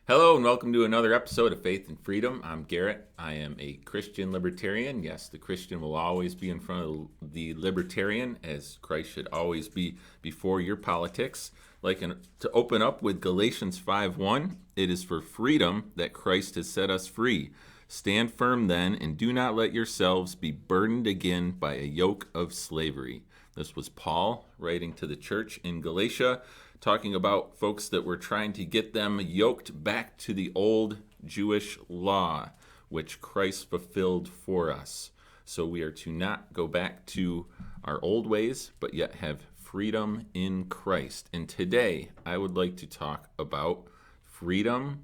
Hello and welcome to another episode of Faith and Freedom. I'm Garrett. I am a Christian libertarian. Yes, the Christian will always be in front of the libertarian, as Christ should always be before your politics. To open up with Galatians 5:1, it is for freedom that Christ has set us free. Stand firm then, and do not let yourselves be burdened again by a yoke of slavery. This was Paul writing to the church in Galatia, talking about folks that were trying to get them yoked back to the old Jewish law, which Christ fulfilled for us. So we are to not go back to our old ways, but yet have freedom in Christ. And today, I would like to talk about freedom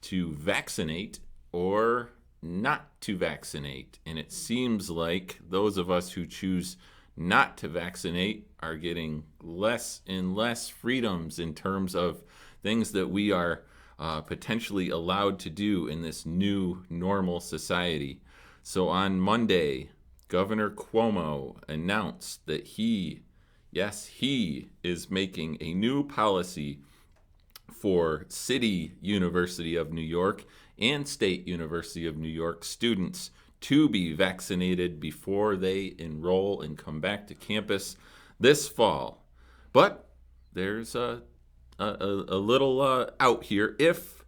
to vaccinate or not to vaccinate. And it seems like those of us who choose not to vaccinate are getting less and less freedoms in terms of things that we are potentially allowed to do in this new normal society. So on Monday, Governor Cuomo announced that he is making a new policy for City University of New York and State University of New York students to be vaccinated before they enroll and come back to campus this fall. But there's a little out here. If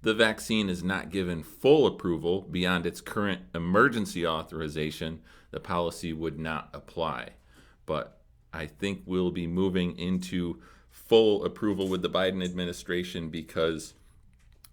the vaccine is not given full approval beyond its current emergency authorization, the policy would not apply. But I think we'll be moving into full approval with the Biden administration because,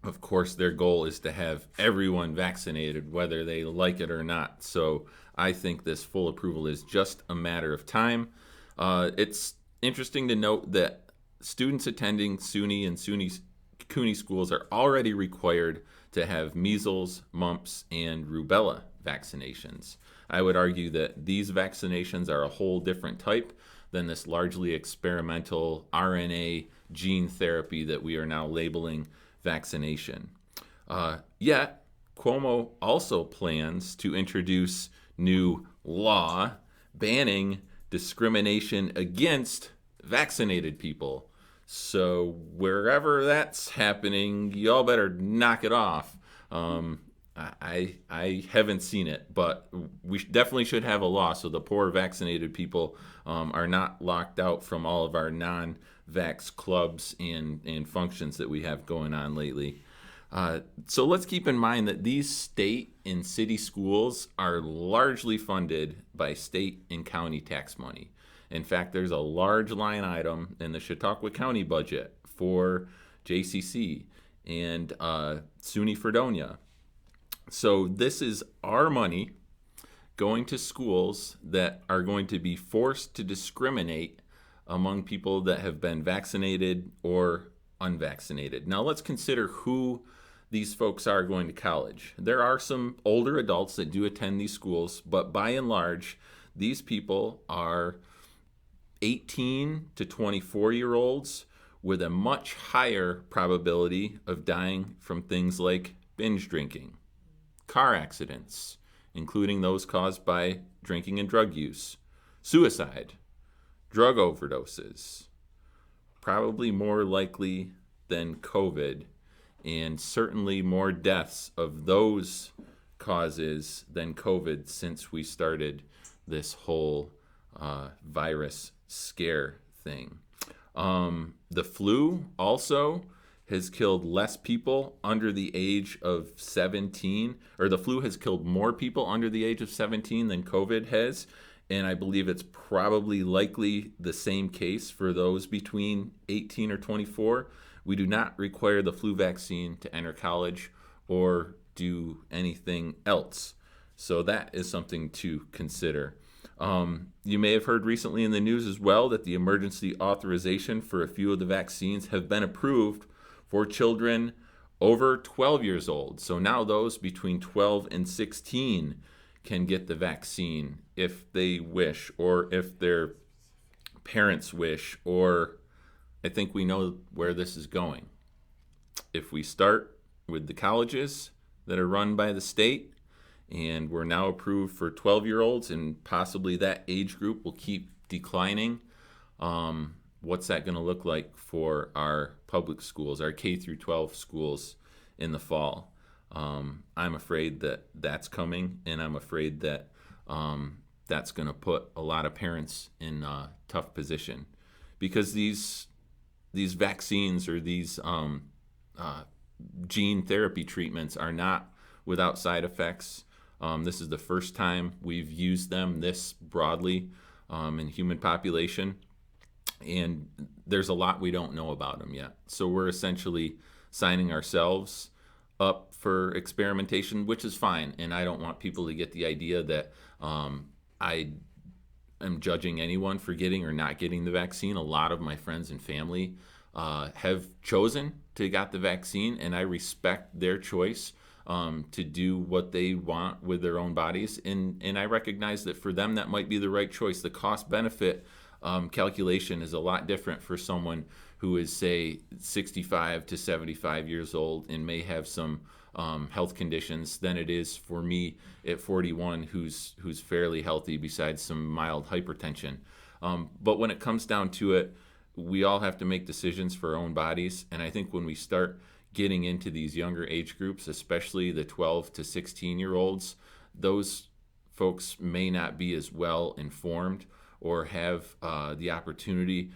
of course, their goal is to have everyone vaccinated, whether they like it or not. So I think this full approval is just a matter of time. It's interesting to note that students attending SUNY and SUNY CUNY schools are already required to have measles, mumps, and rubella vaccinations. I would argue that these vaccinations are a whole different type than this largely experimental RNA gene therapy that we are now labeling vaccination. Yet, Cuomo also plans to introduce new law banning discrimination against vaccinated people. So wherever that's happening, y'all better knock it off. I haven't seen it, but we definitely should have a law so the poor vaccinated people are not locked out from all of our non-vax clubs and functions that we have going on lately. So let's keep in mind that these state and city schools are largely funded by state and county tax money. In fact, there's a large line item in the Chautauqua County budget for JCC and SUNY Fredonia. So this is our money going to schools that are going to be forced to discriminate among people that have been vaccinated or unvaccinated. Now let's consider who these folks are going to college. There are some older adults that do attend these schools, but by and large, these people are 18 to 24-year-olds with a much higher probability of dying from things like binge drinking, car accidents, including those caused by drinking and drug use, suicide, drug overdoses, probably more likely than COVID, and certainly more deaths of those causes than COVID since we started this whole virus scare thing. The flu also has killed less people under the age of 17, or the flu has killed more people under the age of 17 than COVID has. And I believe it's probably likely the same case for those between 18 or 24. We do not require the flu vaccine to enter college or do anything else. So that is something to consider. You may have heard recently in the news as well that the emergency authorization for a few of the vaccines have been approved for children over 12 years old. So now those between 12 and 16 can get the vaccine if they wish, or if their parents wish, or I think we know where this is going. If we start with the colleges that are run by the state, and we're now approved for 12-year-olds, and possibly that age group will keep declining, what's that going to look like for our public schools, our K through 12 schools in the fall. I'm afraid that that's coming, and I'm afraid that that's going to put a lot of parents in a tough position, because these vaccines or these gene therapy treatments are not without side effects. This is the first time we've used them this broadly in human population, and there's a lot we don't know about them yet. So we're essentially signing ourselves up for experimentation, which is fine. And I don't want people to get the idea that I am judging anyone for getting or not getting the vaccine. A lot of my friends and family have chosen to get the vaccine, and I respect their choice to do what they want with their own bodies. And I recognize that for them, that might be the right choice. The cost benefit calculation is a lot different for someone who is, say, 65 to 75 years old and may have some health conditions than it is for me at 41 who's fairly healthy besides some mild hypertension. But when it comes down to it, we all have to make decisions for our own bodies. And I think when we start getting into these younger age groups, especially the 12 to 16-year-olds, those folks may not be as well informed or have the opportunity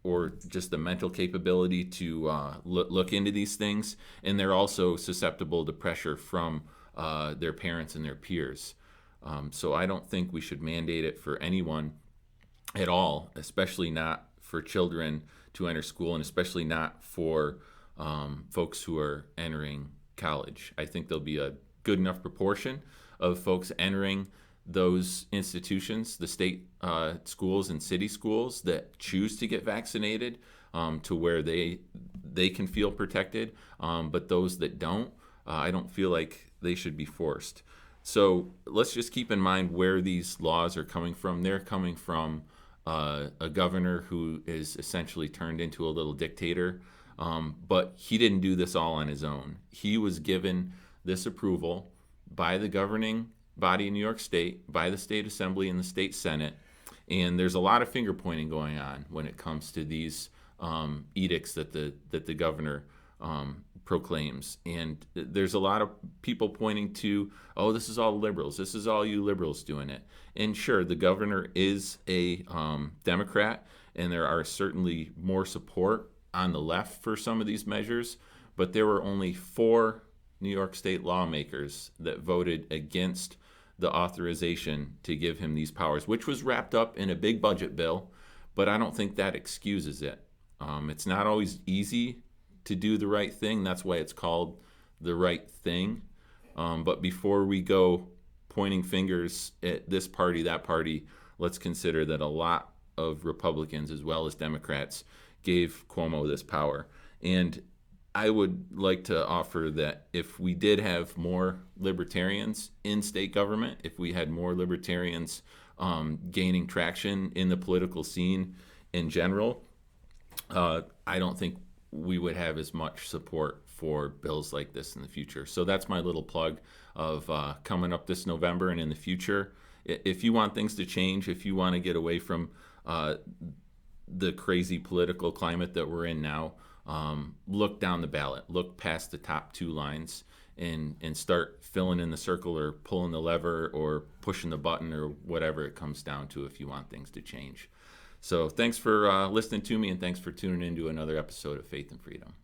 or just the mental capability to look into these things. And they're also susceptible to pressure from their parents and their peers. So I don't think we should mandate it for anyone at all, especially not for children to enter school, and especially not for folks who are entering college. I think there'll be a good enough proportion of folks entering those institutions, the state schools and city schools, that choose to get vaccinated to where they can feel protected. But those that don't, I don't feel like they should be forced. So let's just keep in mind where these laws are coming from. They're coming from a governor who is essentially turned into a little dictator. But he didn't do this all on his own. He was given this approval by the governing body in New York State, by the state assembly and the state senate. And there's a lot of finger pointing going on when it comes to these edicts that the governor proclaims. And there's a lot of people pointing to, oh, this is all liberals. This is all you liberals doing it. And sure, the governor is a Democrat, and there are certainly more support on the left for some of these measures, but there were only 4 New York State lawmakers that voted against the authorization to give him these powers, which was wrapped up in a big budget bill, but I don't think that excuses it. It's not always easy to do the right thing. That's why it's called the right thing. But before we go pointing fingers at this party, that party, let's consider that a lot of Republicans as well as Democrats gave Cuomo this power. And I would like to offer that if we did have more libertarians in state government, if we had more libertarians gaining traction in the political scene in general, I don't think we would have as much support for bills like this in the future. So that's my little plug of coming up this November and in the future. If you want things to change, if you want to get away from the crazy political climate that we're in now, look down the ballot, look past the top 2 lines, and start filling in the circle or pulling the lever or pushing the button or whatever it comes down to if you want things to change. So thanks for listening to me, and thanks for tuning into another episode of Faith and Freedom.